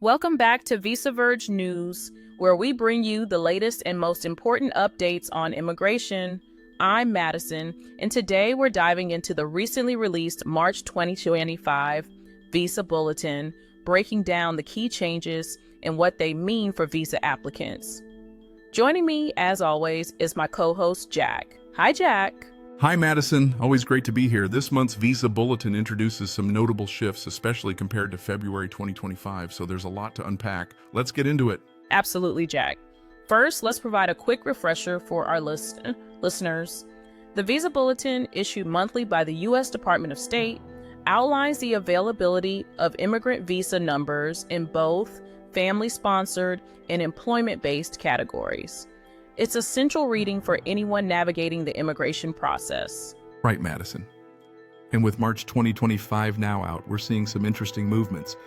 Welcome back to Visa Verge News, where we bring you the latest and most important updates on immigration. I'm Madison, and today we're diving into the recently released March 2025 Visa Bulletin, breaking down the key changes and what they mean for visa applicants. Joining me, as always, is my co-host, Jack. Hi, Jack. Hi, Madison. Always great to be here. This month's Visa Bulletin introduces some notable shifts, especially compared to February 2025, so there's a lot to unpack. Let's get into it. Absolutely, Jack. First, let's provide a quick refresher for our listeners. The Visa Bulletin, issued monthly by the U.S. Department of State, outlines the availability of immigrant visa numbers in both family-sponsored and employment-based categories. It's essential reading for anyone navigating the immigration process. Right, Madison. And with March 2025 now out, we're seeing some interesting movements.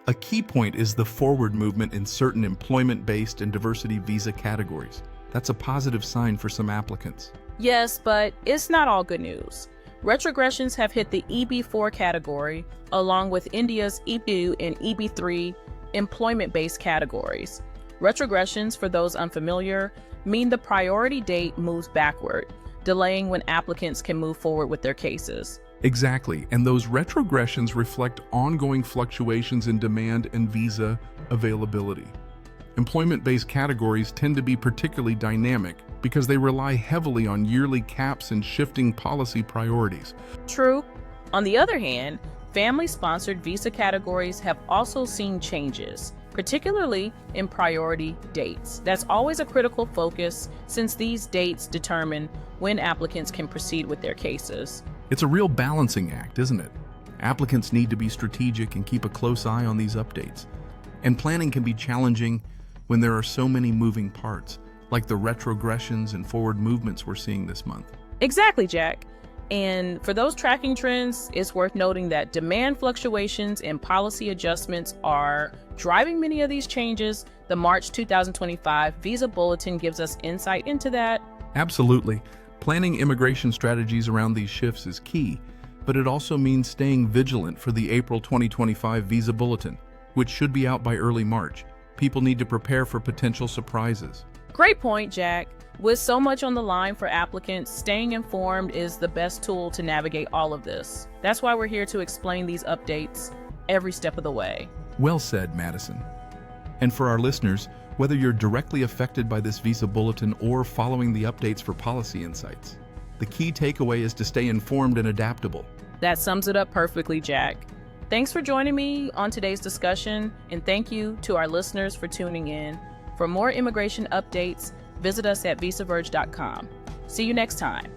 A key point is the forward movement in certain employment-based and diversity visa categories. That's a positive sign for some applicants. Yes, but it's not all good news. Retrogressions have hit the EB4 category, along with India's EB2 and EB3 employment-based categories. Retrogressions, for those unfamiliar, mean the priority date moves backward, delaying when applicants can move forward with their cases. Exactly, and those retrogressions reflect ongoing fluctuations in demand and visa availability. Employment-based categories tend to be particularly dynamic because they rely heavily on yearly caps and shifting policy priorities. True. On the other hand, family-sponsored visa categories have also seen changes, particularly in priority dates. That's always a critical focus since these dates determine when applicants can proceed with their cases. It's a real balancing act, isn't it? Applicants need to be strategic and keep a close eye on these updates. And planning can be challenging when there are so many moving parts, like the retrogressions and forward movements we're seeing this month. Exactly, Jack. And for those tracking trends, it's worth noting that demand fluctuations and policy adjustments are driving many of these changes. The March 2025 Visa Bulletin gives us insight into that. Absolutely. Planning immigration strategies around these shifts is key, but it also means staying vigilant for the April 2025 Visa Bulletin, which should be out by early March. People need to prepare for potential surprises. Great point, Jack. With so much on the line for applicants, staying informed is the best tool to navigate all of this. That's why we're here to explain these updates every step of the way. Well said, Madison. And for our listeners, whether you're directly affected by this Visa Bulletin or following the updates for policy insights, the key takeaway is to stay informed and adaptable. That sums it up perfectly, Jack. Thanks for joining me on today's discussion, and thank you to our listeners for tuning in. For more immigration updates, visit us at visaverge.com. See you next time.